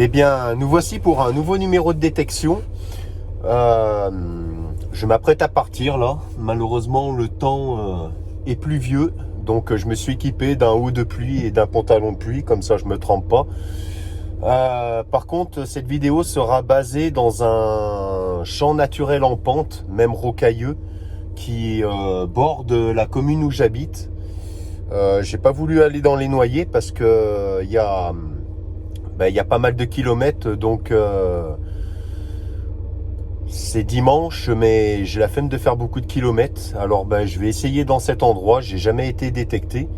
Eh bien, nous voici pour un nouveau numéro de détection. Je m'apprête à partir là. Malheureusement, le temps est pluvieux. Donc, je me suis équipé d'un haut de pluie et d'un pantalon de pluie. Comme ça, je ne me trempe pas. Par contre, cette vidéo sera basée dans un champ naturel en pente, même rocailleux, qui borde la commune où j'habite. J'ai pas voulu aller dans les noyers parce que il y a pas mal de kilomètres, donc c'est dimanche, mais j'ai la flemme de faire beaucoup de kilomètres. Alors je vais essayer dans cet endroit. J'ai jamais été détecté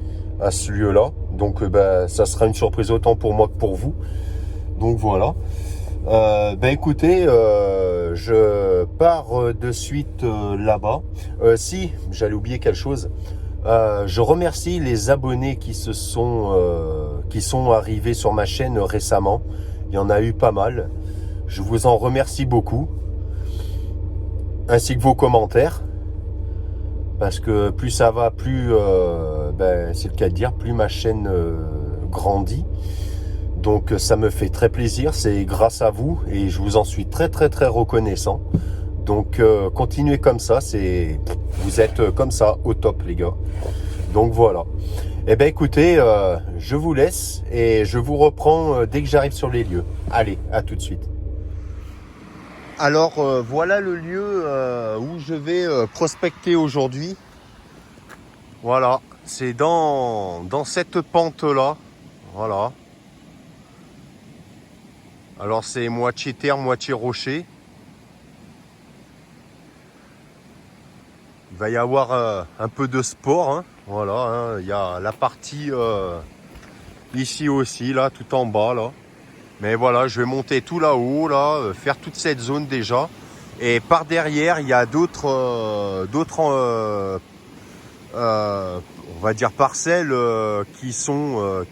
à ce lieu-là, donc ça sera une surprise autant pour moi que pour vous. Donc voilà. Écoutez, je pars de suite là-bas. Si, j'allais oublier quelque chose. Je remercie les abonnés qui sont arrivés sur ma chaîne récemment. Il y en a eu pas mal. Je vous en remercie beaucoup. Ainsi que vos commentaires. Parce que plus ça va, plus, c'est le cas de dire, plus ma chaîne grandit. Donc ça me fait très plaisir. C'est grâce à vous et je vous en suis très très très reconnaissant. Donc continuez comme ça. Vous êtes comme ça au top les gars. Donc voilà. Eh bien écoutez, je vous laisse et je vous reprends dès que j'arrive sur les lieux. Allez, à tout de suite. Alors voilà le lieu où je vais prospecter aujourd'hui. Voilà, c'est dans cette pente-là. Voilà. Alors c'est moitié terre, moitié rocher. Il va y avoir un peu de sport, hein. Voilà, hein. Il y a la partie ici aussi, là, tout en bas, là. Mais voilà, je vais monter tout là-haut, là, faire toute cette zone déjà. Et par derrière, il y a d'autres, on va dire parcelles qui sont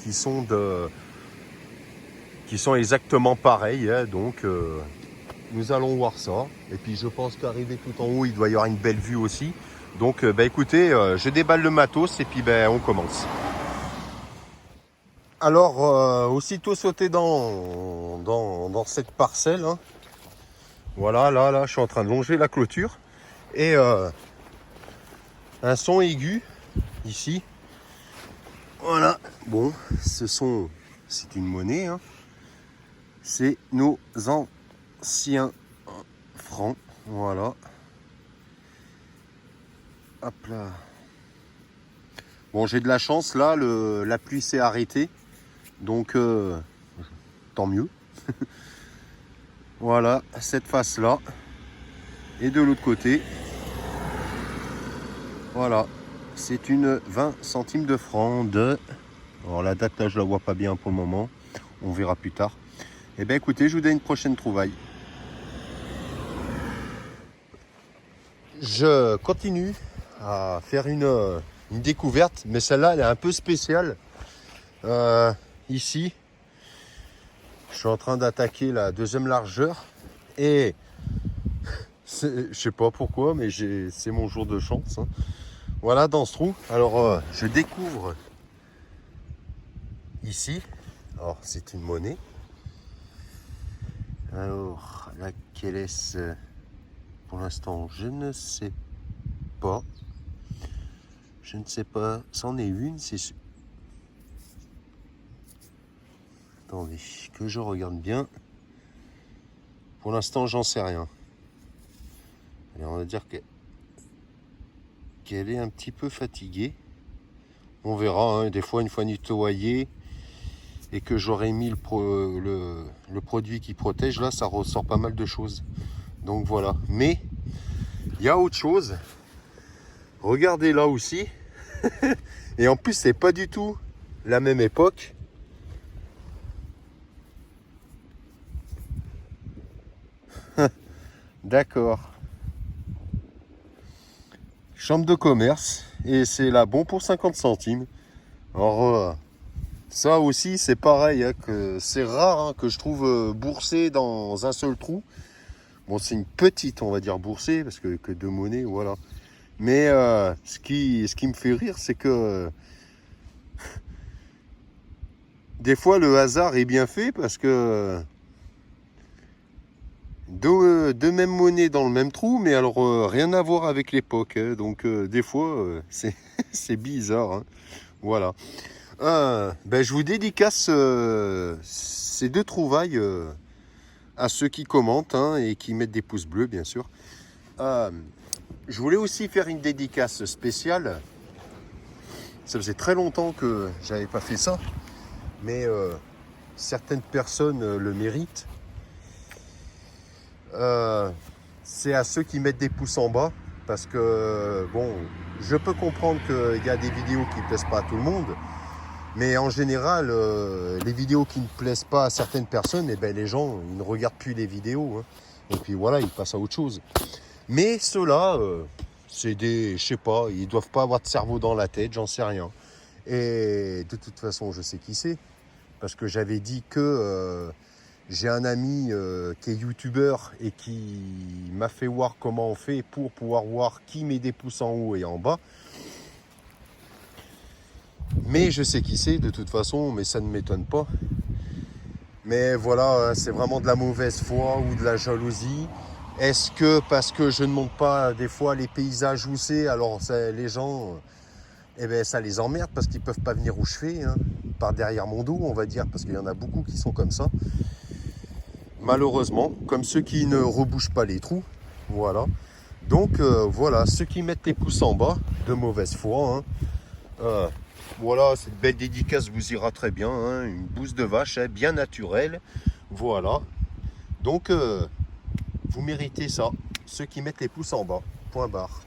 exactement pareilles. Hein. Donc, nous allons voir ça. Et puis, je pense qu'arriver tout en haut, il doit y avoir une belle vue aussi. Donc, écoutez, je déballe le matos et puis, on commence. Alors, aussitôt sauter dans cette parcelle, hein. Voilà, là, je suis en train de longer la clôture. Et un son aigu, ici. Voilà. Bon, c'est une monnaie, hein. C'est nos anciens francs. Voilà. Hop là. Bon, j'ai de la chance, là, la pluie s'est arrêtée. Donc, tant mieux. Voilà, cette face-là. Et de l'autre côté, voilà, c'est une 20 centimes de franc de... Alors la date, là, je la vois pas bien pour le moment. On verra plus tard. Eh bien, écoutez, je vous donne une prochaine trouvaille. Je continue à faire une découverte, mais celle-là, elle est un peu spéciale. Ici, je suis en train d'attaquer la deuxième largeur et je sais pas pourquoi, mais c'est mon jour de chance. Hein. Voilà, dans ce trou. Alors, je découvre ici. Alors, c'est une monnaie. Alors, laquelle est-ce? Pour l'instant, je ne sais pas. Je ne sais pas. C'en est une, c'est... Attendez, que je regarde bien. Pour l'instant, j'en sais rien. Allez, on va dire qu'elle est un petit peu fatiguée. On verra, hein, des fois, une fois nettoyée et que j'aurai mis le produit qui protège, là, ça ressort pas mal de choses. Donc voilà. Mais, il y a autre chose. Regardez là aussi. Et en plus, c'est pas du tout la même époque. D'accord. Chambre de commerce. Et c'est là bon pour 50 centimes. Alors, ça aussi, c'est pareil. Hein, que c'est rare hein, que je trouve boursé dans un seul trou. Bon, c'est une petite, on va dire, boursée, parce que de monnaie, voilà. Mais ce qui me fait rire, c'est que des fois, le hasard est bien fait, parce que deux mêmes monnaies dans le même trou, mais alors rien à voir avec l'époque. Hein, donc, des fois, c'est bizarre. Hein, voilà. Ben, je vous dédicace ces deux trouvailles à ceux qui commentent hein, et qui mettent des pouces bleus, bien sûr. Je voulais aussi faire une dédicace spéciale. Ça faisait très longtemps que j'avais pas fait ça, mais certaines personnes le méritent. C'est à ceux qui mettent des pouces en bas, parce que bon, je peux comprendre qu'il y a des vidéos qui ne plaisent pas à tout le monde, mais en général, les vidéos qui ne plaisent pas à certaines personnes, eh ben, les gens ils ne regardent plus les vidéos, hein. Et puis voilà, ils passent à autre chose. Mais ceux-là, c'est des, je sais pas, ils doivent pas avoir de cerveau dans la tête, j'en sais rien. Et de toute façon, je sais qui c'est, parce que j'avais dit que j'ai un ami qui est youtubeur et qui m'a fait voir comment on fait pour pouvoir voir qui met des pouces en haut et en bas. Mais je sais qui c'est de toute façon, mais ça ne m'étonne pas. Mais voilà, c'est vraiment de la mauvaise foi ou de la jalousie. Est-ce que parce que je ne montre pas des fois les paysages où c'est, alors les gens, eh ben, ça les emmerde parce qu'ils ne peuvent pas venir où je fais, hein, par derrière mon dos, on va dire, parce qu'il y en a beaucoup qui sont comme ça. Malheureusement, comme ceux qui ne rebouchent pas les trous. Voilà. Donc voilà, ceux qui mettent les pouces en bas, de mauvaise foi, hein, voilà, cette belle dédicace vous ira très bien, hein, une bouse de vache, hein, bien naturelle. Voilà. Donc, vous méritez ça, ceux qui mettent les pouces en bas. Point barre.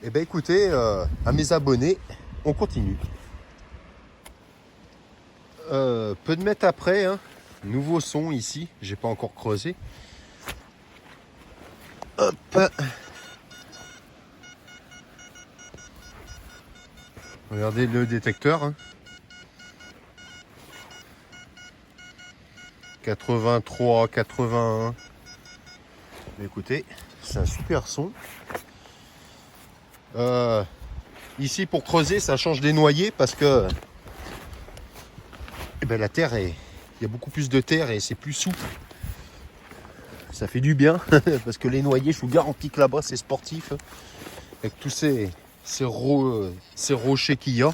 Et bien écoutez, à mes abonnés, on continue. Peu de mètres après, hein, nouveau son ici, j'ai pas encore creusé. Hop. Regardez le détecteur. Hein. 83, 81. Écoutez, c'est un super son. Ici, pour creuser, ça change des noyers parce que eh ben, la terre il y a beaucoup plus de terre et c'est plus souple. Ça fait du bien parce que les noyers, je vous garantis que là-bas, c'est sportif. Avec tous ces rochers qu'il y a.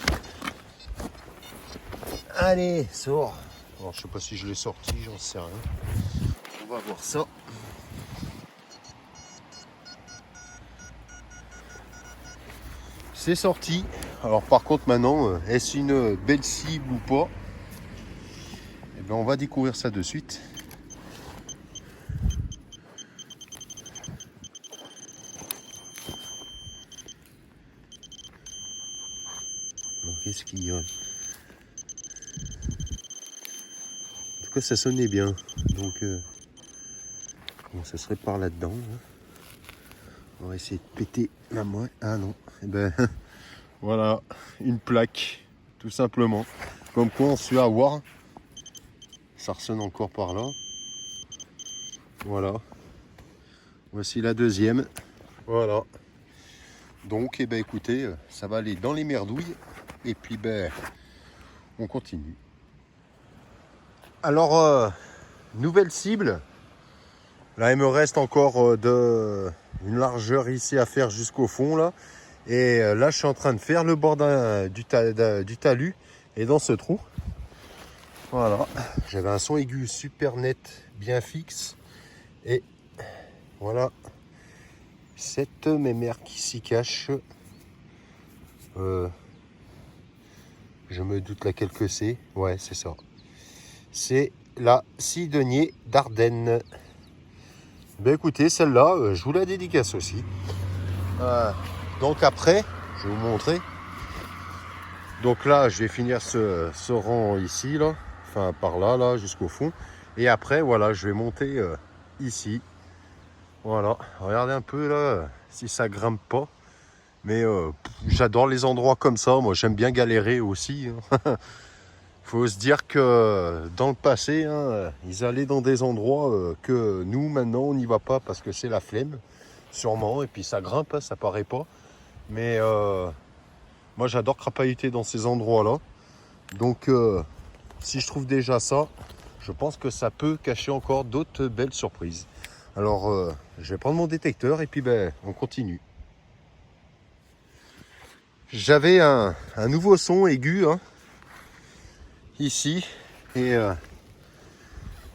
Allez, sors. Alors, je sais pas si je l'ai sorti, j'en sais rien. On va voir ça. C'est sorti. Alors par contre maintenant, est-ce une belle cible ou pas? Eh bien, on va découvrir ça de suite. Qu'est-ce qu'il y a? En tout cas, ça sonnait bien. Donc, bon, ça serait par là-dedans. Hein. On va essayer de péter la main. Ah non. Eh ben, voilà, une plaque, tout simplement. Comme quoi, on se fait avoir. Ça ressonne encore par là. Voilà. Voici la deuxième. Voilà. Donc, eh ben, écoutez, ça va aller dans les merdouilles. Et puis, ben, on continue. Alors, nouvelle cible. Là, il me reste encore une largeur ici à faire jusqu'au fond, là. Et là, je suis en train de faire le bord du talus. Et dans ce trou, Voilà, j'avais un son aigu super net, bien fixe. Et voilà, cette mémère qui s'y cache. Je me doute laquelle que c'est. Ouais, c'est ça. C'est la Cidenier d'Ardennes. Ben écoutez, celle-là, je vous la dédicace aussi. Donc après, je vais vous montrer. Donc là, je vais finir ce rang ici, là. Enfin, par là, là, jusqu'au fond. Et après, voilà, je vais monter ici. Voilà, regardez un peu là, si ça grimpe pas. Mais j'adore les endroits comme ça. Moi, j'aime bien galérer aussi. Hein. Faut se dire que dans le passé, hein, ils allaient dans des endroits que nous, maintenant, on n'y va pas parce que c'est la flemme, sûrement. Et puis ça grimpe, hein, ça paraît pas. Mais moi, j'adore crapahuter dans ces endroits-là. Donc, si je trouve déjà ça, je pense que ça peut cacher encore d'autres belles surprises. Alors, je vais prendre mon détecteur et puis ben, on continue. J'avais un nouveau son aigu hein, ici et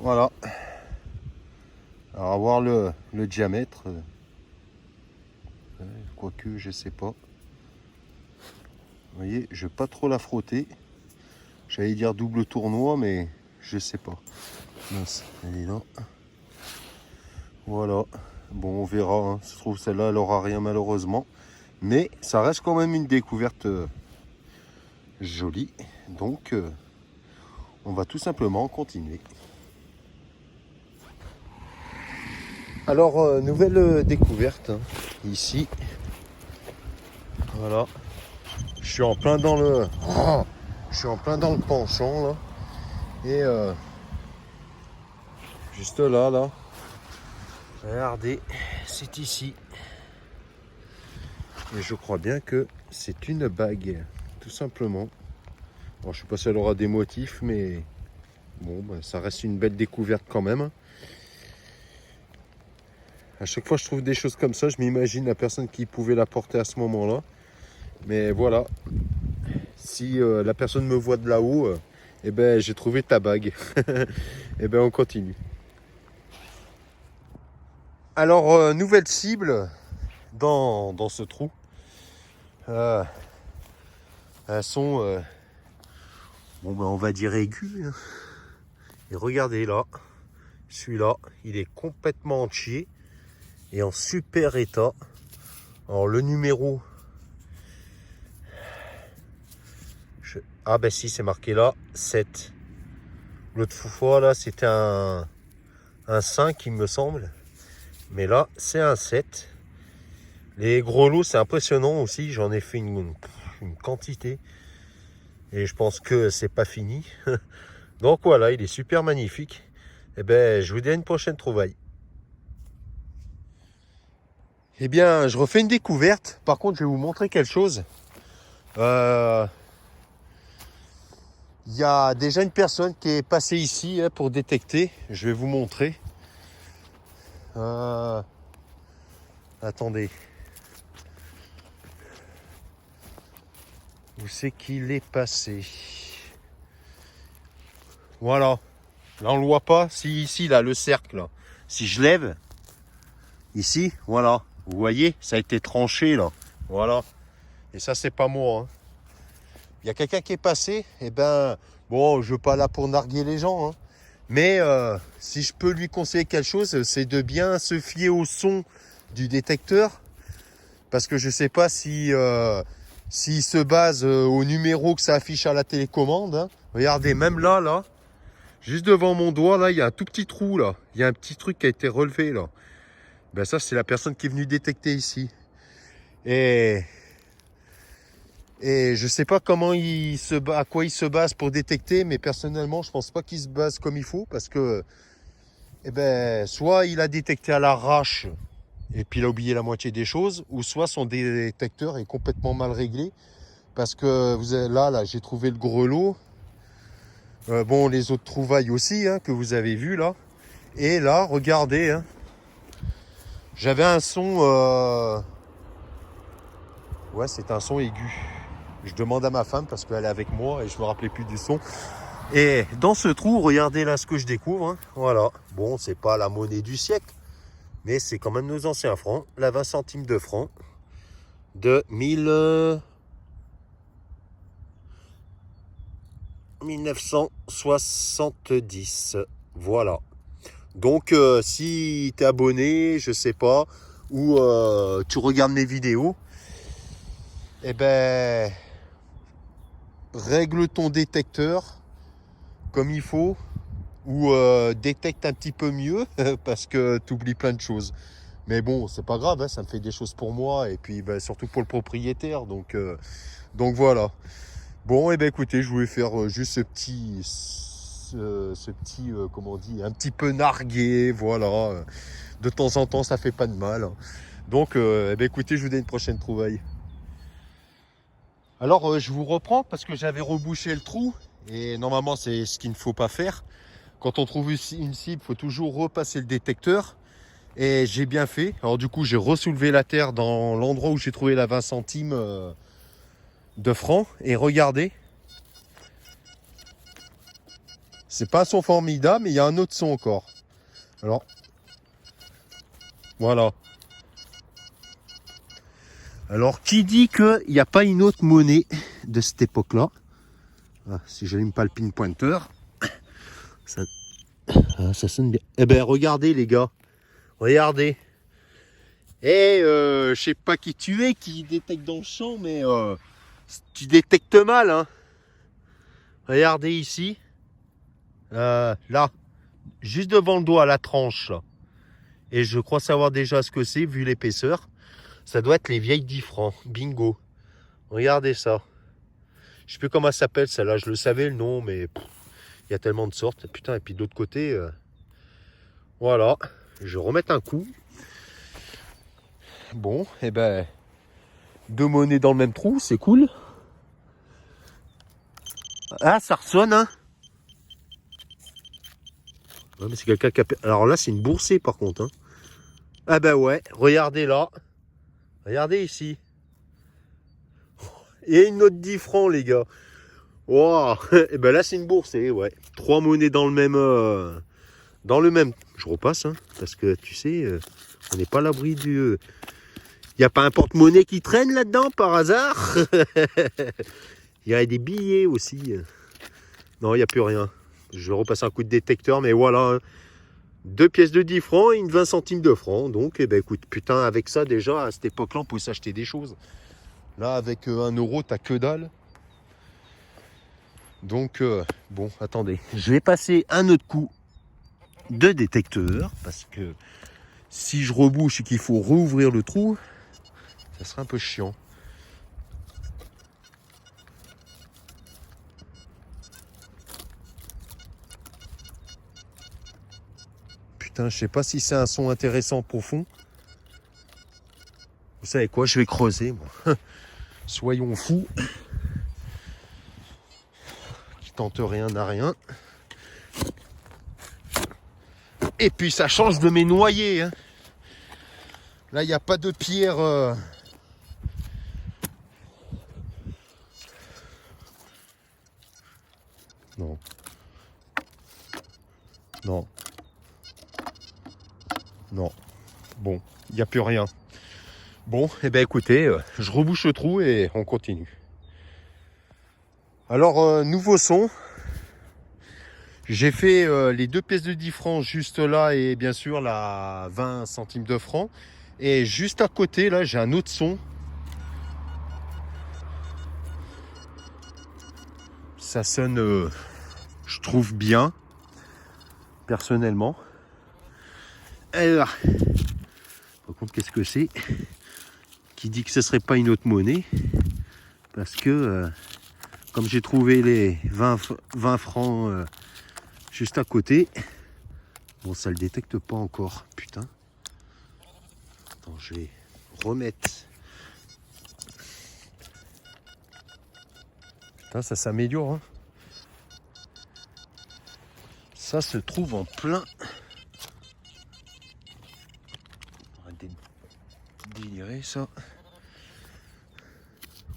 voilà. Alors, à voir le diamètre. Quoique, je sais pas. Vous voyez, je vais pas trop la frotter. J'allais dire double tournoi, mais je sais pas. Mince, elle est là. Voilà. Bon, on verra. Hein. Ça se trouve, celle-là, elle aura rien malheureusement. Mais ça reste quand même une découverte jolie. Donc, on va tout simplement continuer. Alors, nouvelle découverte. Hein, ici. Voilà. Je suis en plein dans le... Oh, je suis en plein dans le penchant, là. Et juste là, là. Regardez, c'est ici. Et je crois bien que c'est une bague, tout simplement. Alors, je ne sais pas si elle aura des motifs, mais bon, ben, ça reste une belle découverte quand même. À chaque fois que je trouve des choses comme ça, je m'imagine la personne qui pouvait la porter à ce moment-là. Mais voilà, si la personne me voit de là-haut, eh ben, j'ai trouvé ta bague. Eh ben, on continue. Alors, nouvelle cible dans ce trou. Un son, bon ben on va dire aigu. Hein. Et regardez là, celui-là, il est complètement entier et en super état. Alors le numéro, ah ben si c'est marqué là, 7. L'autre fois là, c'était un 5 il me semble. Mais là, c'est un 7. Les gros lots, c'est impressionnant aussi. J'en ai fait une quantité. Et je pense que c'est pas fini. Donc voilà, il est super magnifique. Et ben, je vous dis à une prochaine trouvaille. Eh bien, je refais une découverte. Par contre, je vais vous montrer quelque chose. Il y a déjà une personne qui est passée ici hein, pour détecter. Je vais vous montrer. Attendez. Où c'est qu'il est passé? Voilà. Là, on le voit pas. Si ici, là, le cercle, là. Si je lève, ici, voilà. Vous voyez, ça a été tranché, là. Voilà. Et ça, c'est pas moi. Hein. Il y a quelqu'un qui est passé. Eh ben, bon, je veux pas là pour narguer les gens. Hein. Mais si je peux lui conseiller quelque chose, c'est de bien se fier au son du détecteur. Parce que je sais pas si... s'il se base au numéro que ça affiche à la télécommande. Hein. Regardez, même là, là. Juste devant mon doigt, là, il y a un tout petit trou, là. Il y a un petit truc qui a été relevé, là. Ben ça, c'est la personne qui est venue détecter ici. Et je sais pas comment à quoi il se base pour détecter, mais personnellement, je pense pas qu'il se base comme il faut, parce que, eh ben, soit il a détecté à l'arrache, et puis il a oublié la moitié des choses, ou soit son détecteur est complètement mal réglé, parce que vous avez, là, j'ai trouvé le grelot. Bon, les autres trouvailles aussi, hein, que vous avez vu là. Et là, regardez, hein, j'avais un son... Ouais, c'est un son aigu. Je demande à ma femme parce qu'elle est avec moi et je me rappelais plus du son. Et dans ce trou, regardez là ce que je découvre. Hein. Voilà. Bon, c'est pas la monnaie du siècle, mais c'est quand même nos anciens francs. La 20 centimes de francs de 1970. Voilà. Donc, si tu es abonné, je sais pas, ou tu regardes mes vidéos, eh ben, règle ton détecteur comme il faut, ou détecte un petit peu mieux, parce que tu oublies plein de choses. Mais bon, c'est pas grave, hein, ça me fait des choses pour moi, et puis ben, surtout pour le propriétaire, donc voilà. Bon, et ben écoutez, je voulais faire juste ce petit, comment on dit, un petit peu nargué, voilà. De temps en temps, ça fait pas de mal. Hein. Donc, eh ben écoutez, je vous dis une prochaine trouvaille. Alors, je vous reprends parce que j'avais rebouché le trou, et normalement, c'est ce qu'il ne faut pas faire. Quand on trouve une cible, il faut toujours repasser le détecteur. Et j'ai bien fait. Alors du coup, j'ai ressoulevé la terre dans l'endroit où j'ai trouvé la 20 centimes de francs. Et regardez. C'est pas un son formidable, mais il y a un autre son encore. Alors, voilà. Alors, qui dit qu'il n'y a pas une autre monnaie de cette époque-là? Ah, si j'allume pas le pin pointer, ça sonne bien. Eh ben, regardez les gars. Regardez. Et je sais pas qui tu es, qui détecte dans le champ, mais tu détectes mal. Hein. Regardez ici. Là, juste devant le doigt, la tranche. Là. Et je crois savoir déjà ce que c'est, vu l'épaisseur. Ça doit être les vieilles 10 francs. Bingo. Regardez ça. Je sais plus comment ça s'appelle, celle-là. Je le savais, le nom, mais il y a tellement de sortes. Putain, et puis de l'autre côté, voilà. Je vais remettre un coup. Bon, et ben, 2 monnaies dans le même trou, c'est cool. Ah, ça ressonne, hein. Ouais, mais c'est quelqu'un qui a... Alors là, c'est une boursée, par contre. Hein. Ah ben ouais, regardez là. Regardez ici. Il y a une note 10 francs, les gars. Wow. Et ben là, c'est une boursée, ouais. 3 monnaies dans le même... Je repasse, hein, parce que, tu sais, on n'est pas à l'abri du... Il n'y a pas un porte-monnaie qui traîne là-dedans, par hasard. Il y a des billets aussi. Non, il n'y a plus rien. Je vais repasser un coup de détecteur, mais voilà. 2 pièces de 10 francs et une 20 centimes de francs. Donc, eh ben, écoute, putain, avec ça, déjà, à cette époque-là, on pouvait s'acheter des choses. Là, avec 1 euro, t'as que dalle. Donc, bon, attendez. Je vais passer un autre coup de détecteur, parce que si je rebouche et qu'il faut rouvrir le trou, ça serait un peu chiant. Putain, je sais pas si c'est un son intéressant profond. Vous savez quoi, je vais creuser, moi. Soyons fous. Qui tente rien n'a rien. Et puis ça change de mes noyers. Hein. Là, il n'y a pas de pierre. Non. Non. Non. Bon, il n'y a plus rien. Bon, et ben écoutez, je rebouche le trou et on continue. Alors, nouveau son. J'ai fait les 2 pièces de 10 francs juste là et bien sûr la 20 centimes de francs. Et juste à côté, là, j'ai un autre son. Ça sonne, je trouve bien, personnellement. Alors, par contre, qu'est-ce que c'est? Qui dit que ce serait pas une autre monnaie? Parce que, comme j'ai trouvé les 20 francs juste à côté, bon, ça le détecte pas encore, putain. Attends, je vais remettre. Putain, ça s'améliore, hein. Ça se trouve en plein. Arrêtez de délirer, ça.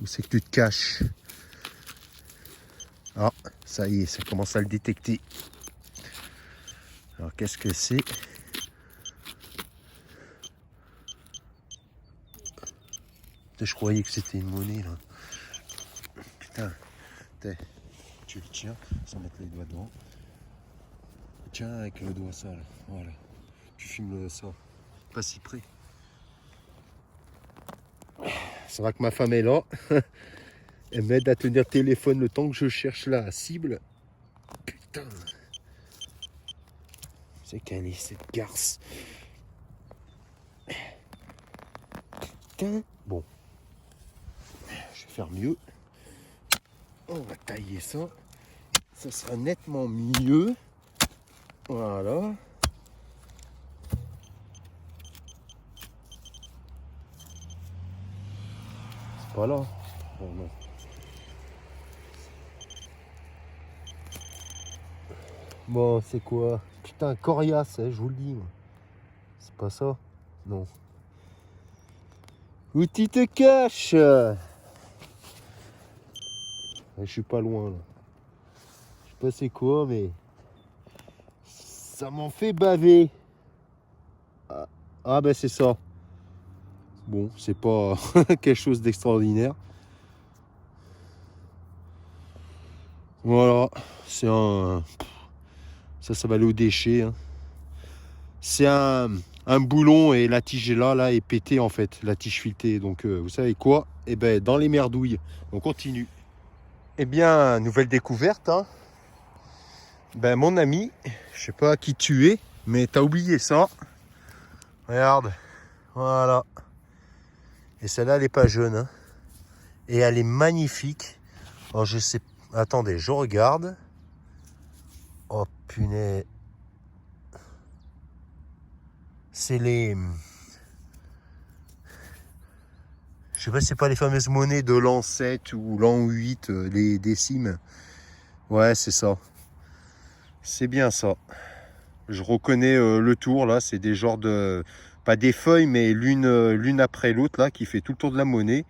Où c'est que tu te caches? Ah, Ça y est, ça commence à le détecter. Alors qu'est-ce que c'est? Je croyais que c'était une monnaie là. Putain, tu le tiens sans mettre les doigts devant. Tiens avec le doigt ça là. Voilà. Tu filmes ça. Pas si près. C'est vrai que ma femme est là. Elle m'aide à tenir le téléphone le temps que je cherche la cible. Putain. C'est qu'elle est cette garce. Putain. Bon. Je vais faire mieux. On va tailler ça. Ça sera nettement mieux. Voilà. C'est pas là. Bon, non. Bon, c'est quoi? Putain, coriace, hein, je vous le dis. C'est pas ça? Non. Où tu te caches? Je suis pas loin là. Je sais pas c'est quoi, mais ça m'en fait baver. Ah ben c'est ça. Bon, c'est pas quelque chose d'extraordinaire. Voilà, c'est un... Ça va aller au déchet. Hein. C'est un boulon et la tige là est pétée en fait, la tige filetée. Donc vous savez quoi? Eh ben dans les merdouilles. On continue. Eh bien, nouvelle découverte. Hein. Ben mon ami, je sais pas qui tu es, mais t'as oublié ça. Regarde, voilà. Et celle-là, elle est pas jeune. Hein. Et elle est magnifique. Alors je sais. Attendez, je regarde. Oh punaise. C'est les... Je sais pas si c'est pas les fameuses monnaies de l'an 7 ou l'an 8, les décimes. Ouais, c'est ça. C'est bien ça. Je reconnais le tour là, c'est des genres de... Pas des feuilles, mais l'une après l'autre là, qui fait tout le tour de la monnaie.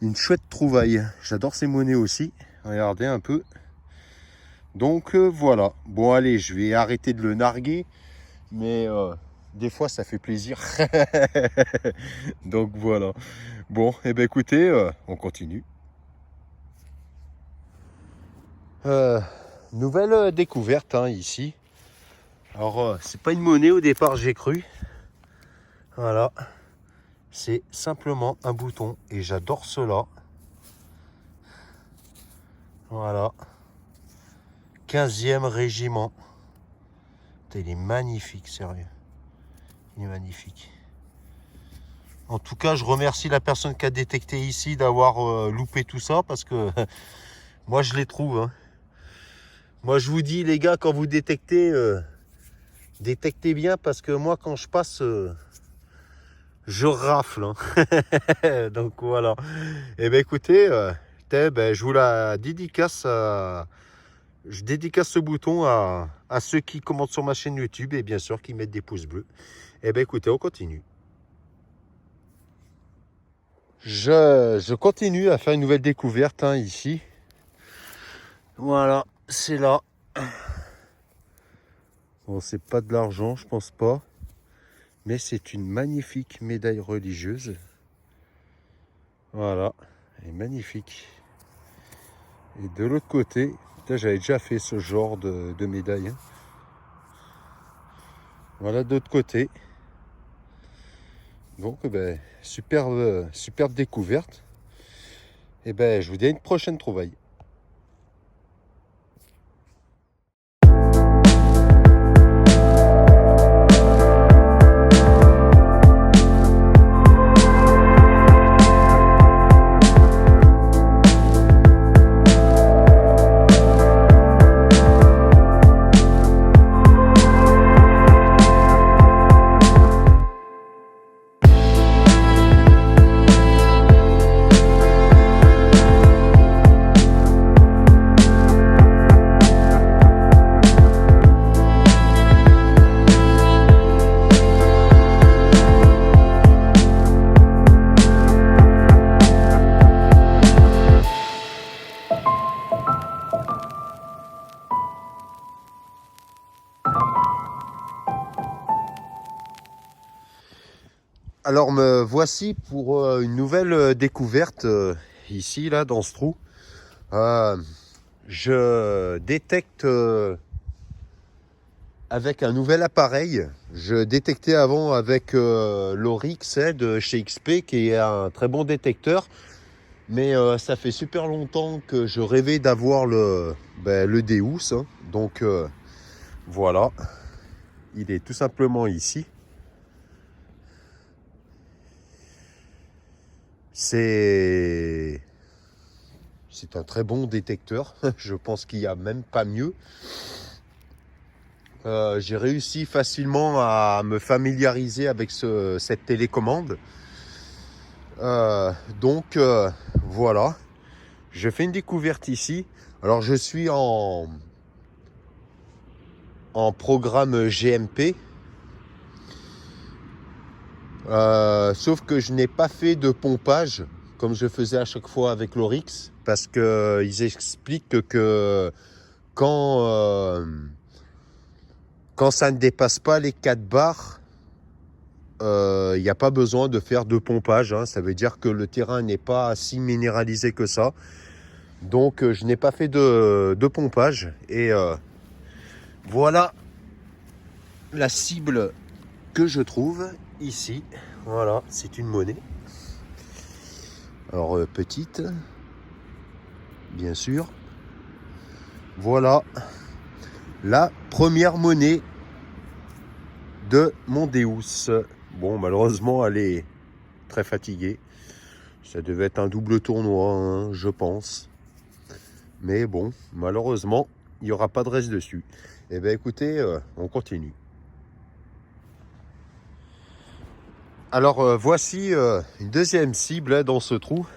Une chouette trouvaille. J'adore ces monnaies aussi. Regardez un peu. Donc voilà. Bon allez, je vais arrêter de le narguer. Mais des fois ça fait plaisir. Donc voilà. Bon, et ben écoutez, on continue. Nouvelle découverte hein, ici. Alors c'est pas une monnaie au départ, j'ai cru. Voilà. C'est simplement un bouton et j'adore cela. Voilà. 15e régiment. Il est magnifique, sérieux. Il est magnifique. En tout cas, je remercie la personne qui a détecté ici d'avoir loupé tout ça parce que moi, je les trouve. Hein. Moi, je vous dis, les gars, quand vous détectez, détectez bien parce que moi, quand je passe, je rafle. Hein. Donc voilà. Et bien, écoutez, je vous la dédicace. Je dédicace ce bouton à ceux qui commentent sur ma chaîne YouTube et bien sûr qui mettent des pouces bleus. Et bien, écoutez, on continue. Je continue à faire une nouvelle découverte hein, ici. Voilà, c'est là. Bon, c'est pas de l'argent, je pense pas. Mais c'est une magnifique médaille religieuse. Voilà, elle est magnifique. Et de l'autre côté, j'avais déjà fait ce genre de médaille. Hein. Voilà de l'autre côté. Donc, superbe découverte. Et je vous dis à une prochaine trouvaille. Alors me voici pour une nouvelle découverte ici, là, dans ce trou. Euh, je détecte avec un nouvel appareil. Je détectais avant avec l'Oryx de chez XP, qui est un très bon détecteur. Mais ça fait super longtemps que je rêvais d'avoir le Deus, hein. Donc voilà, il est tout simplement ici. C'est un très bon détecteur. Je pense qu'il n'y a même pas mieux. J'ai réussi facilement à me familiariser avec cette télécommande. Donc voilà, je fais une découverte ici. Alors je suis en programme GMP. Sauf que je n'ai pas fait de pompage comme je faisais à chaque fois avec l'Oryx, parce que ils expliquent que quand ça ne dépasse pas les 4 bars, il n'y a pas besoin de faire de pompage, hein. Ça veut dire que le terrain n'est pas si minéralisé que ça. Donc je n'ai pas fait de pompage. Et voilà la cible que je trouve ici. Voilà, c'est une monnaie. Alors petite, bien sûr. Voilà la première monnaie de mon Deus. Bon, malheureusement, elle est très fatiguée. Ça devait être un double tournoi, hein, je pense. Mais bon, malheureusement, il n'y aura pas de reste dessus. Eh bien, écoutez, on continue. Alors, voici une deuxième cible hein, dans ce trou.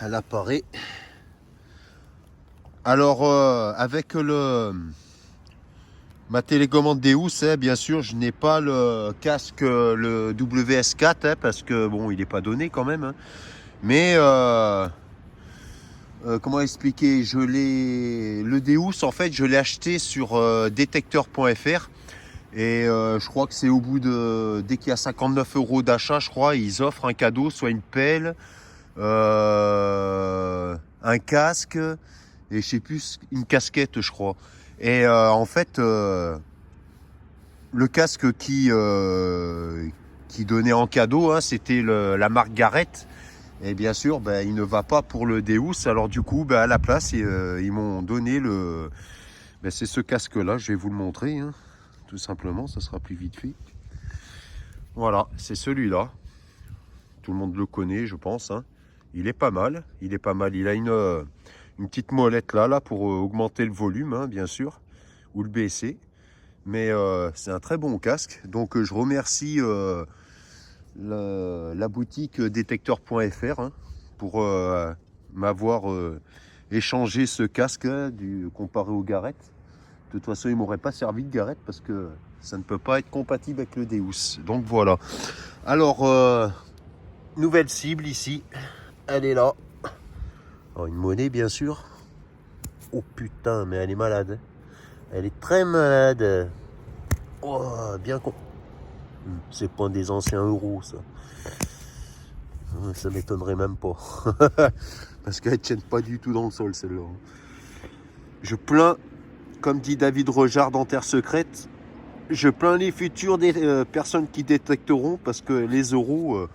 Elle apparaît. Alors, avec ma télécommande Deus, hein, bien sûr, je n'ai pas le casque, le WS4, hein, parce que, bon, il n'est pas donné quand même. Hein. Mais, comment expliquer, le Deus, en fait, je l'ai acheté sur détecteur.fr. Et je crois que c'est au bout de... Dès qu'il y a 59 € d'achat, je crois, ils offrent un cadeau, soit une pelle, un casque, et je sais plus, une casquette, je crois. Et en fait, le casque qui donnait en cadeau, hein, c'était la marque Garrett. Et bien sûr, ben, il ne va pas pour le Deus. Alors du coup, ben, à la place, ils m'ont donné ben, c'est ce casque-là. Je vais vous le montrer, hein, tout simplement. Ça sera plus vite fait. Voilà, c'est celui-là. Tout le monde le connaît, je pense. Hein. Il est pas mal. Il est pas mal. Il a une petite molette là pour augmenter le volume, hein, bien sûr, ou le baisser. Mais c'est un très bon casque. Donc je remercie la boutique détecteur.fr hein, pour m'avoir échangé ce casque hein, comparé au Garrett. De toute façon, il ne m'aurait pas servi de Garrett parce que ça ne peut pas être compatible avec le Deus. Donc voilà. Alors, nouvelle cible ici. Elle est là. Alors, une monnaie, bien sûr. Oh putain, mais elle est malade. Elle est très malade. Oh, bien con. C'est pas des anciens euros, ça. Ça m'étonnerait même pas. Parce qu'elle ne tienne pas du tout dans le sol, celle-là. Je plains, comme dit David Rejard dans Terre Secrète, je plains les futures personnes qui détecteront parce que les euros,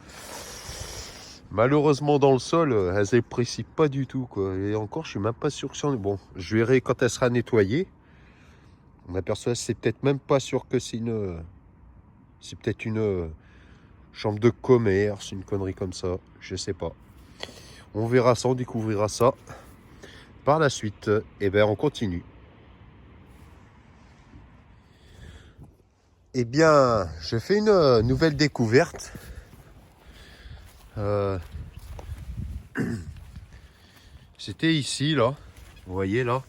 malheureusement dans le sol, elles n'apprécient pas du tout, quoi. Et encore, je suis même pas sûr que c'est... Bon, je verrai quand elle sera nettoyée. On aperçoit, c'est peut-être même pas sûr que c'est une... C'est peut-être une chambre de commerce, une connerie comme ça. Je sais pas. On verra ça, on découvrira ça par la suite. Et bien, on continue. Eh bien, je fais une nouvelle découverte. C'était ici, là. Vous voyez, là.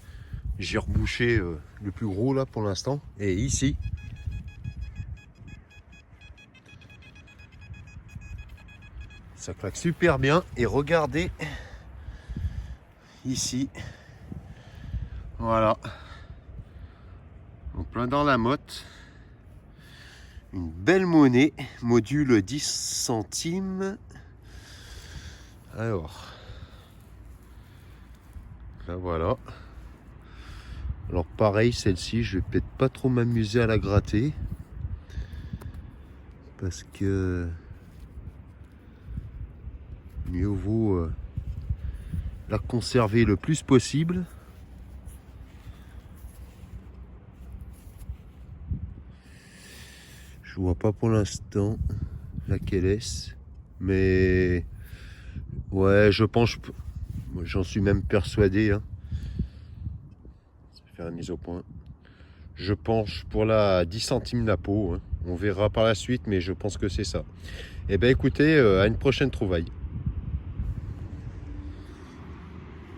J'ai rebouché le plus gros, là, pour l'instant. Et ici. Ça claque super bien. Et regardez. Ici. Voilà. En plein dans la motte. Une belle monnaie, module 10 centimes. Alors, là voilà. Alors pareil, celle-ci, je vais peut-être pas trop m'amuser à la gratter. Parce que mieux vaut la conserver le plus possible. Je vois pas pour l'instant laquelle est-ce, mais ouais, je pense, j'en suis même persuadé. Hein. Ça va faire la mise au point. Je penche pour la 10 centimes la peau. Hein. On verra par la suite, mais je pense que c'est ça. Eh bien écoutez, à une prochaine trouvaille.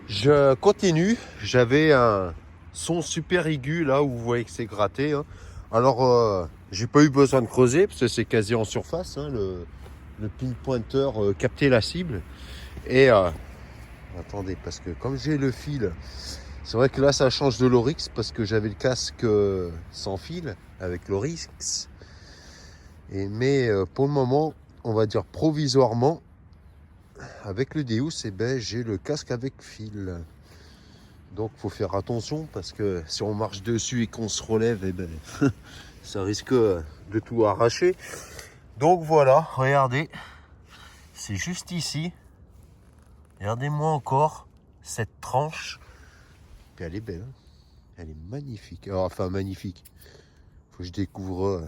Je continue. J'avais un son super aigu là où vous voyez que c'est gratté. Hein. Alors, j'ai pas eu besoin de creuser parce que c'est quasi en surface. Hein, le pinpointer captait la cible. Et attendez, parce que comme j'ai le fil, c'est vrai que là ça change de l'Oryx parce que j'avais le casque sans fil avec l'Oryx. Mais pour le moment, on va dire provisoirement, avec le Deus, eh ben, j'ai le casque avec fil. Donc il faut faire attention parce que si on marche dessus et qu'on se relève, eh ben, ça risque de tout arracher. Donc voilà, regardez, c'est juste ici. Regardez-moi encore cette tranche. Puis elle est belle, hein, elle est magnifique. Alors, enfin magnifique. Faut que je découvre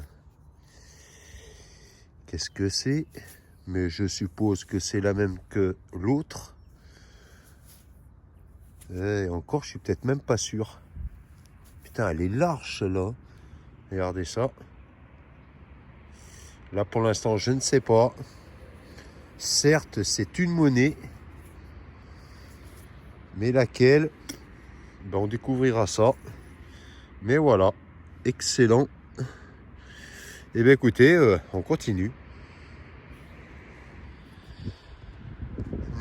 qu'est-ce que c'est. Mais je suppose que c'est la même que l'autre. Et encore, je suis peut-être même pas sûr. Putain, elle est large là. Regardez ça. Là pour l'instant, je ne sais pas. Certes, c'est une monnaie. Mais laquelle? Ben, on découvrira ça. Mais voilà. Excellent. Et bien écoutez, on continue.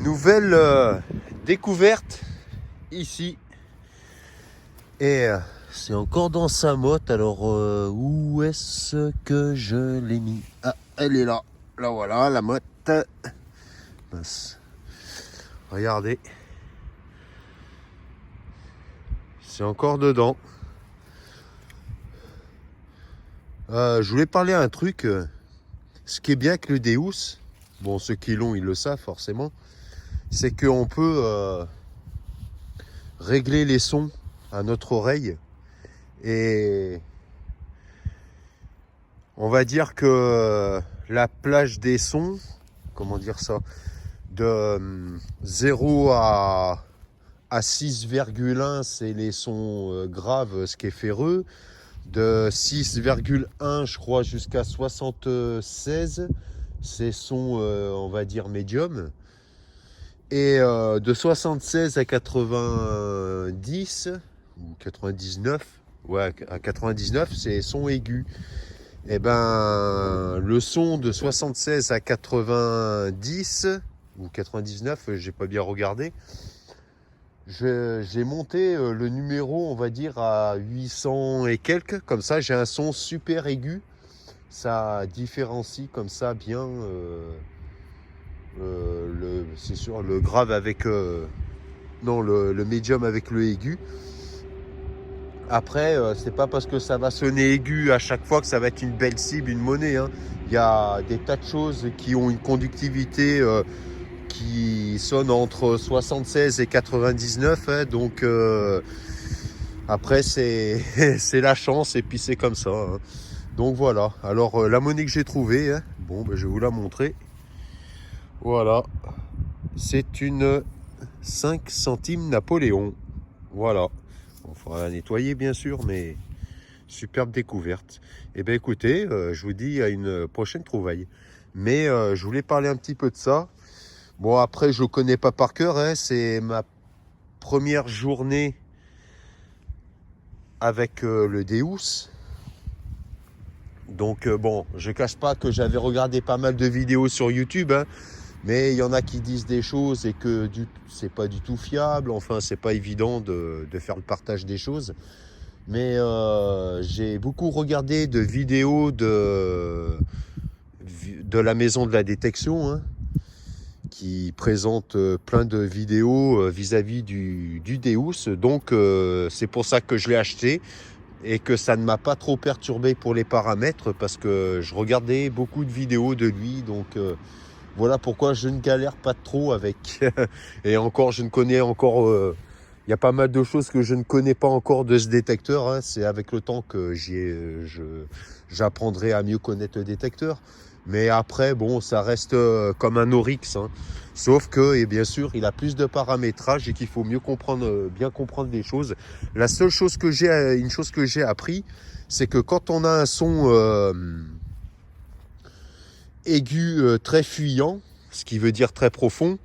Nouvelle découverte ici. Et c'est encore dans sa motte. Alors où est-ce que je l'ai mis? Ah, elle est là. Là voilà, la motte. Mince. Regardez. C'est encore dedans. Je voulais parler à un truc. Ce qui est bien avec le Deus, bon ceux qui l'ont ils le savent forcément, c'est qu'on peut régler les sons à notre oreille. Et on va dire que la plage des sons, comment dire ça, de 0 à 6,1 c'est les sons graves, ce qui est ferreux. De 6,1 je crois jusqu'à 76 c'est sons on va dire médium. Et de 76 à 90 ou 99, ouais, à 99 c'est son aigu. Et ben le son de 76 à 90 ou 99, j'ai pas bien regardé. J'ai monté le numéro, on va dire, à 800 et quelques. Comme ça, j'ai un son super aigu. Ça différencie comme ça bien c'est sûr, le grave avec... non, le médium avec le aigu. Après, c'est pas parce que ça va sonner aigu à chaque fois que ça va être une belle cible, une monnaie. Hein. Il y a des tas de choses qui ont une conductivité qui sonne entre 76 et 99. Hein, donc, après, c'est la chance et puis c'est comme ça. Hein. Donc voilà. Alors, la monnaie que j'ai trouvée, hein, bon, ben, je vais vous la montrer. Voilà. C'est une 5 centimes Napoléon. Voilà. Il faudra la nettoyer bien sûr, mais superbe découverte. Et bien écoutez, je vous dis à une prochaine trouvaille. Mais je voulais parler un petit peu de ça. Bon après je ne le connais pas par cœur, hein. C'est ma première journée avec le Deus. Donc bon, je ne cache pas que j'avais regardé pas mal de vidéos sur YouTube, hein. Mais il y en a qui disent des choses et que c'est pas du tout fiable. Enfin, c'est pas évident de faire le partage des choses. Mais j'ai beaucoup regardé de vidéos de la maison de la détection, hein, qui présente plein de vidéos vis-à-vis du Deus. Donc c'est pour ça que je l'ai acheté et que ça ne m'a pas trop perturbé pour les paramètres parce que je regardais beaucoup de vidéos de lui. Donc voilà pourquoi je ne galère pas trop avec. Et encore, je ne connais encore... il y a pas mal de choses que je ne connais pas encore de ce détecteur, hein. C'est avec le temps que j'apprendrai à mieux connaître le détecteur. Mais après, bon, ça reste comme un Oryx, hein. Sauf que, et bien sûr, il a plus de paramétrage et qu'il faut mieux comprendre, bien comprendre les choses. La seule chose que j'ai appris, c'est que quand on a un son aigu très fuyant, ce qui veut dire très profond,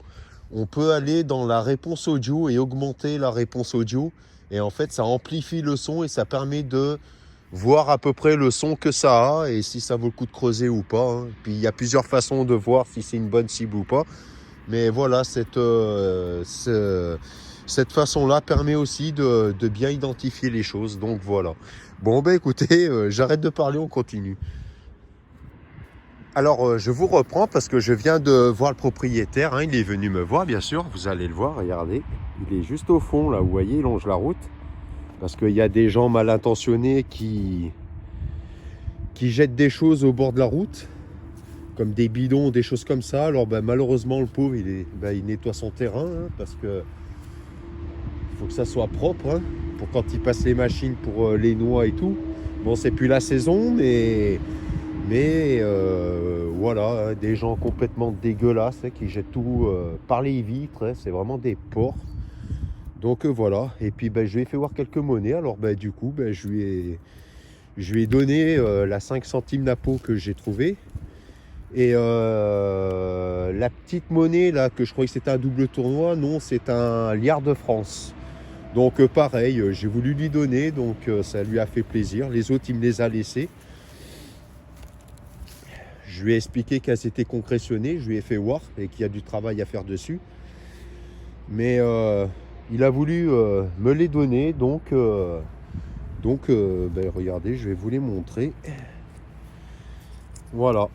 on peut aller dans la réponse audio et augmenter la réponse audio. Et en fait, ça amplifie le son et ça permet de voir à peu près le son que ça a et si ça vaut le coup de creuser ou pas, hein. Puis il y a plusieurs façons de voir si c'est une bonne cible ou pas. Mais voilà, cette façon-là permet aussi de bien identifier les choses. Donc voilà. Bon, ben écoutez, j'arrête de parler, on continue. Alors, je vous reprends parce que je viens de voir le propriétaire, hein. Il est venu me voir, bien sûr. Vous allez le voir, regardez. Il est juste au fond, là, vous voyez, il longe la route. Parce qu'il y a des gens mal intentionnés qui jettent des choses au bord de la route, comme des bidons, des choses comme ça. Alors, malheureusement, le pauvre, il nettoie son terrain, hein, parce que faut que ça soit propre, hein, pour quand il passe les machines pour les noix et tout. Bon, c'est plus la saison, mais voilà, hein, des gens complètement dégueulasses, hein, qui jettent tout par les vitres, hein, c'est vraiment des porcs. Donc voilà, et puis je lui ai fait voir quelques monnaies. Alors du coup, je lui ai donné la 5 centimes Napo que j'ai trouvée. Et la petite monnaie là, que je croyais que c'était un double tournoi, non, c'est un liard de France. Donc pareil, j'ai voulu lui donner, donc ça lui a fait plaisir. Les autres, il me les a laissés. Je lui ai expliqué qu'elles étaient concrétionnées, je lui ai fait voir et qu'il y a du travail à faire dessus. Mais il a voulu me les donner, donc regardez, je vais vous les montrer. Voilà,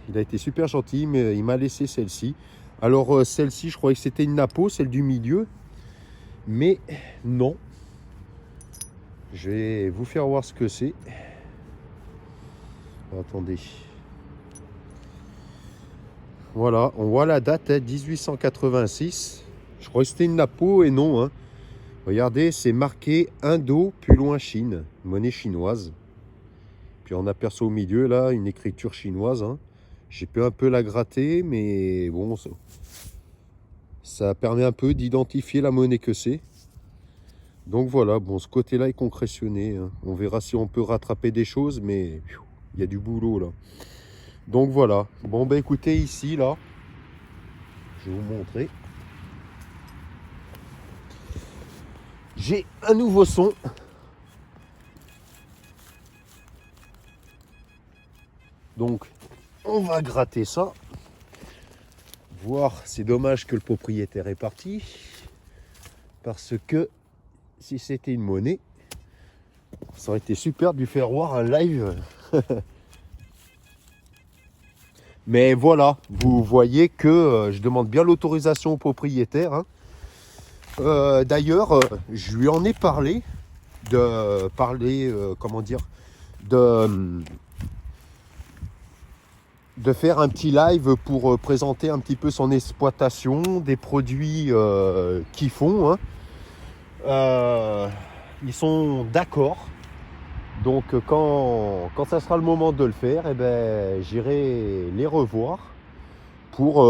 il a été super gentil, mais il m'a laissé celle-ci. Alors celle-ci, je croyais que c'était une Napo, celle du milieu, mais non. Je vais vous faire voir ce que c'est. Attendez. Voilà, on voit la date, hein, 1886. Je crois que c'était une Napo et non, hein. Regardez, c'est marqué Indo, plus loin Chine, monnaie chinoise. Puis on aperçoit au milieu là une écriture chinoise, hein. J'ai pu un peu la gratter, mais bon, ça permet un peu d'identifier la monnaie que c'est. Donc voilà, bon, ce côté-là est concrétionné, hein. On verra si on peut rattraper des choses, mais il y a du boulot là. Donc voilà. Bon, écoutez, ici là, je vais vous montrer. J'ai un nouveau son. Donc, on va gratter ça. Voir, c'est dommage que le propriétaire est parti. Parce que si c'était une monnaie, ça aurait été super de lui faire voir un live. Mais voilà, vous voyez que je demande bien l'autorisation au propriétaire, hein. D'ailleurs, je lui en ai parlé comment dire, de faire un petit live pour présenter un petit peu son exploitation, des produits qu'ils font, hein. Ils sont d'accord. Donc quand ça sera le moment de le faire, j'irai les revoir pour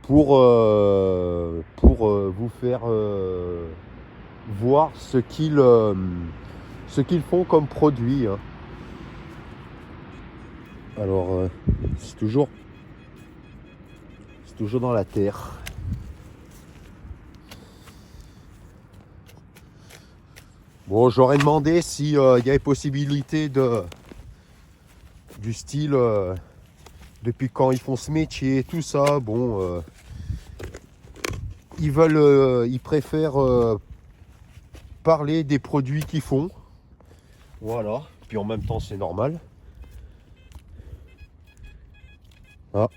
vous faire voir ce qu'ils font comme produit, hein. Alors c'est toujours dans la terre. Bon, j'aurais demandé s'il y avait possibilité du style depuis quand ils font ce métier, tout ça. Bon, ils préfèrent parler des produits qu'ils font. Voilà, puis en même temps c'est normal. Ah,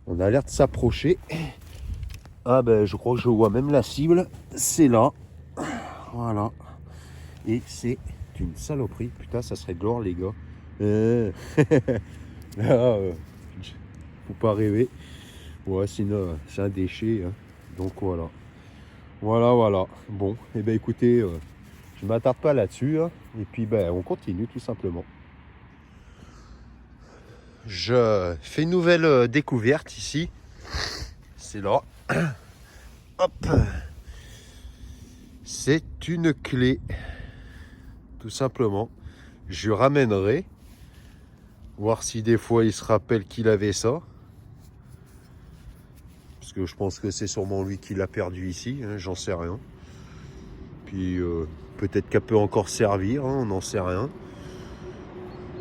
on a l'air de s'approcher. Ah ben je crois que je vois même la cible, c'est là. Voilà. Et c'est une saloperie. Putain, ça serait de l'or les gars. Là, faut pas rêver. Ouais, sinon c'est un déchet. Hein. Donc voilà. Voilà. Bon, et ben écoutez, je m'attarde pas là-dessus. Hein. Et puis ben on continue tout simplement. Je fais une nouvelle découverte ici. C'est là. Hop. C'est une clé. Tout simplement. Je ramènerai. Voir si des fois il se rappelle qu'il avait ça. Parce que je pense que c'est sûrement lui qui l'a perdu ici. Hein, j'en sais rien. Puis peut-être qu'elle peut encore servir. Hein, on n'en sait rien.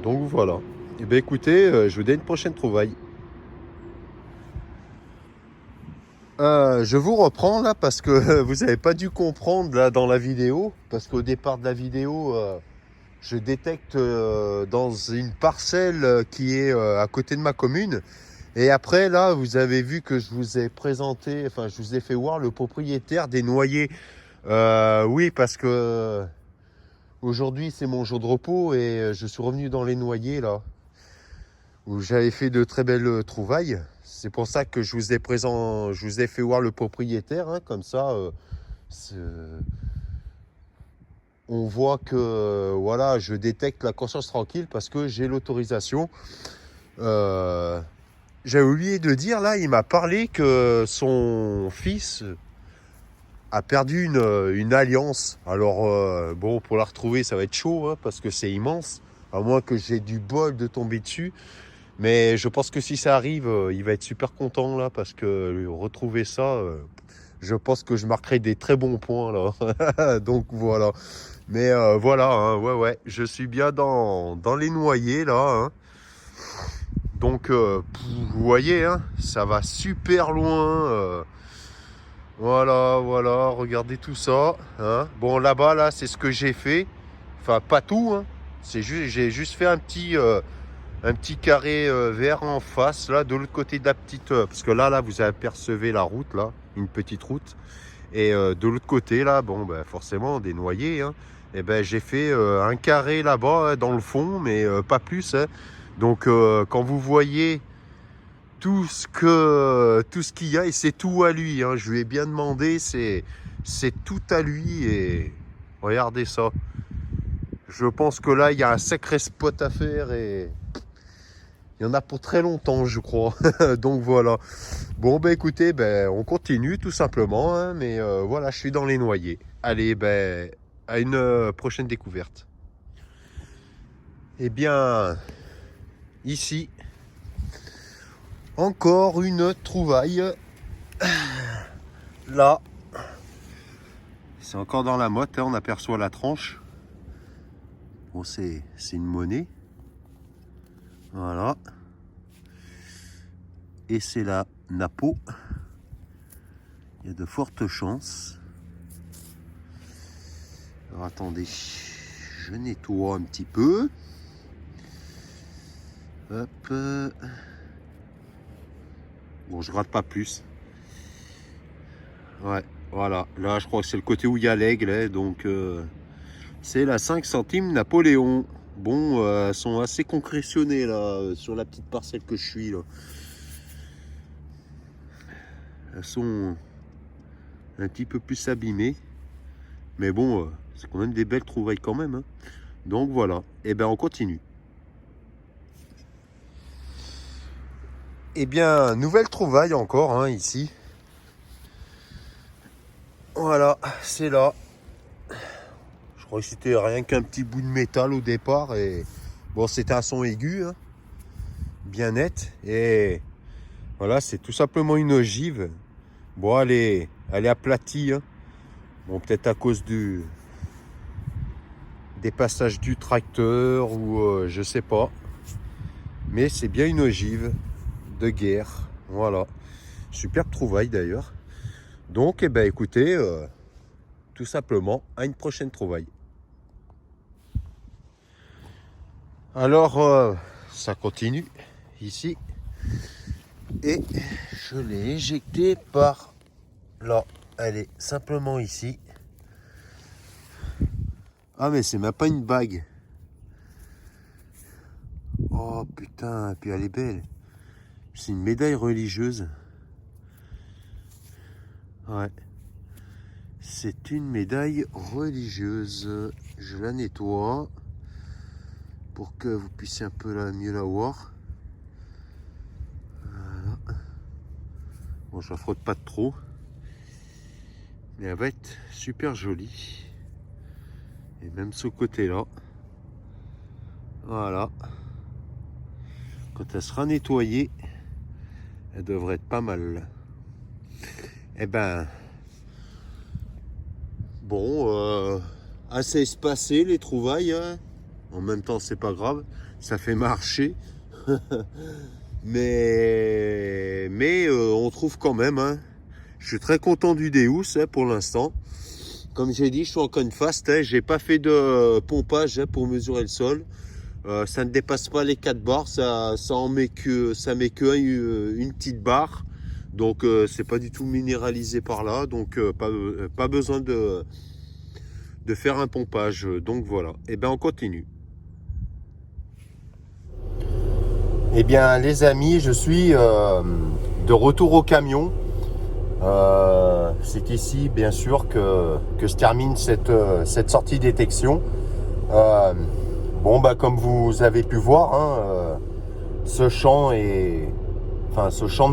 Donc voilà. Et bien écoutez, je vous donne une prochaine trouvaille. Je vous reprends là parce que vous n'avez pas dû comprendre là dans la vidéo. Parce qu'au départ de la vidéo, je détecte dans une parcelle qui est à côté de ma commune. Et après là, vous avez vu que je vous ai présenté, enfin je vous ai fait voir le propriétaire des noyers. Oui, parce que aujourd'hui c'est mon jour de repos et je suis revenu dans les noyers là. Où j'avais fait de très belles trouvailles. C'est pour ça que je vous ai fait voir le propriétaire, hein, comme ça, on voit que voilà, je détecte la conscience tranquille parce que j'ai l'autorisation. J'avais oublié de dire là, il m'a parlé que son fils a perdu une alliance. Alors bon, pour la retrouver, ça va être chaud hein, parce que c'est immense, à moins que j'ai du bol de tomber dessus. Mais je pense que si ça arrive, il va être super content là parce que retrouver ça, je pense que je marquerai des très bons points là. Donc voilà. Mais voilà, hein, ouais, je suis bien dans les noyers là. Hein. Donc vous voyez, hein, ça va super loin. Voilà, regardez tout ça. Hein. Bon là-bas là, c'est ce que j'ai fait. Enfin pas tout. Hein. C'est juste, j'ai juste fait un petit carré vert en face, là, de l'autre côté de la petite... parce que là, vous apercevez la route, là, une petite route. Et de l'autre côté, là, bon, ben, forcément, des noyers. Hein, et ben, j'ai fait un carré là-bas, dans le fond, mais pas plus. Hein. Donc, quand vous voyez tout ce qu'il y a, et c'est tout à lui. Hein, je lui ai bien demandé, c'est tout à lui. Et regardez ça. Je pense que là, il y a un sacré spot à faire et... il y en a pour très longtemps, je crois. Donc voilà. Bon, ben écoutez, on continue tout simplement. Hein, mais voilà, je suis dans les noyers. Allez, à une prochaine découverte. Eh bien, ici, encore une trouvaille. Là, c'est encore dans la motte. Hein, on aperçoit la tranche. Bon, c'est une monnaie. Voilà. Et c'est la Napo. Il y a de fortes chances. Alors attendez, je nettoie un petit peu. Hop. Bon, je rate pas plus. Ouais, voilà. Là, je crois que c'est le côté où il y a l'aigle. Hein, donc, c'est la 5 centimes Napoléon. Bon, elles sont assez concrétionnées là, sur la petite parcelle que je suis là. Elles sont un petit peu plus abîmées. Mais bon, c'est quand même des belles trouvailles quand même. Hein. Donc voilà. Et on continue. Eh bien, nouvelle trouvaille encore hein, ici. Voilà, c'est là. Je crois que c'était rien qu'un petit bout de métal au départ. Et bon, c'était un son aigu. Hein, bien net. Et voilà, c'est tout simplement une ogive. Bon, elle est aplatie. Hein. Bon, peut-être à cause des passages du tracteur ou je sais pas. Mais c'est bien une ogive de guerre. Voilà. Superbe trouvaille d'ailleurs. Donc, écoutez, tout simplement à une prochaine trouvaille. Alors, ça continue ici. Et je l'ai éjectée par là. Elle est simplement ici. Ah mais c'est même pas une bague. Oh putain, puis elle est belle. C'est une médaille religieuse. Ouais. C'est une médaille religieuse. Je la nettoie pour que vous puissiez un peu mieux la voir. Voilà. Bon, je la frotte pas trop. Mais elle va être super jolie. Et même ce côté-là. Voilà. Quand elle sera nettoyée, elle devrait être pas mal. Eh ben, bon, assez espacé les trouvailles. Hein. En même temps, c'est pas grave, ça fait marcher. mais on trouve quand même. Hein. Je suis très content du Deus pour l'instant. Comme j'ai dit, je suis en canne fast. Hein. J'ai pas fait de pompage pour mesurer le sol. Ça ne dépasse pas les 4 barres. Ça met que une petite barre. Donc c'est pas du tout minéralisé par là. Donc pas besoin de faire un pompage. Donc voilà. Et bien on continue. Eh bien les amis, je suis de retour au camion. C'est ici bien sûr que se termine cette sortie détection. Bon bah comme vous avez pu voir, hein, ce champ de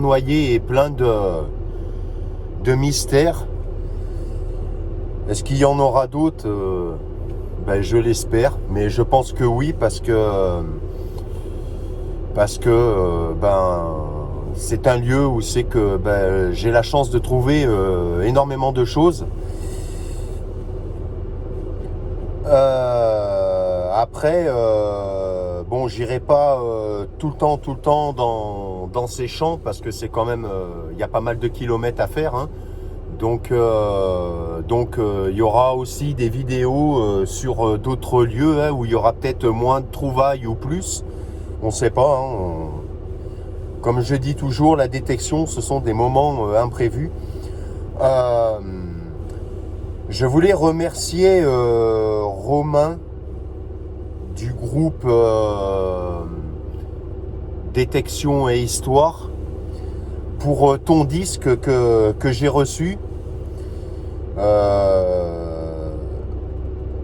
noyer est plein de mystères. Est-ce qu'il y en aura d'autres? Ben, je l'espère, mais je pense que oui, parce que c'est un lieu où c'est que j'ai la chance de trouver énormément de choses. Après, bon, j'irai pas tout le temps dans ces champs parce que c'est quand même, il y a pas mal de kilomètres à faire. Hein. Donc, il y aura aussi des vidéos sur d'autres lieux hein, où il y aura peut-être moins de trouvailles ou plus. On ne sait pas. Hein. Comme je dis toujours, la détection, ce sont des moments imprévus. Je voulais remercier Romain du groupe Détection et Histoire pour ton disque que j'ai reçu.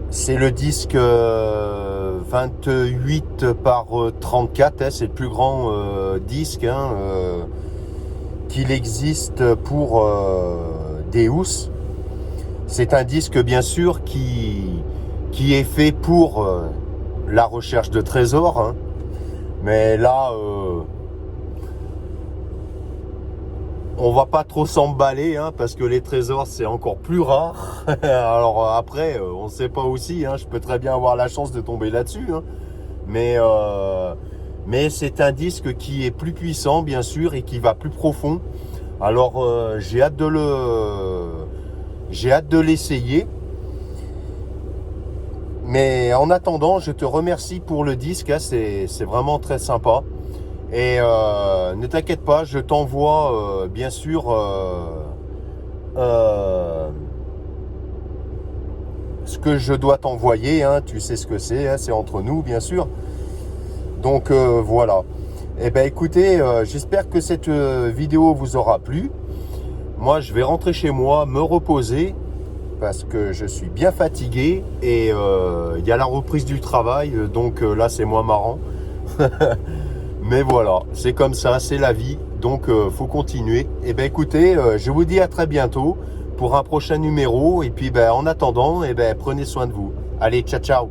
C'est le disque 28 par 34, hein, c'est le plus grand disque hein, qu'il existe pour Deus. C'est un disque bien sûr qui est fait pour la recherche de trésors, hein. Mais là on va pas trop s'emballer hein, parce que les trésors c'est encore plus rare. Alors après on sait pas aussi, hein, je peux très bien avoir la chance de tomber là-dessus, hein. Mais c'est un disque qui est plus puissant bien sûr et qui va plus profond. Alors j'ai hâte de l'essayer. Mais en attendant, je te remercie pour le disque, hein, c'est vraiment très sympa. Et ne t'inquiète pas, je t'envoie bien sûr ce que je dois t'envoyer. Hein, tu sais ce que c'est, hein, c'est entre nous bien sûr. Donc voilà. Eh bien écoutez, j'espère que cette vidéo vous aura plu. Moi je vais rentrer chez moi, me reposer. Parce que je suis bien fatigué et il y a la reprise du travail, donc là c'est moins marrant. Mais voilà, c'est comme ça, c'est la vie, donc faut continuer. Et ben écoutez, je vous dis à très bientôt pour un prochain numéro et puis en attendant, prenez soin de vous. Allez, ciao ciao.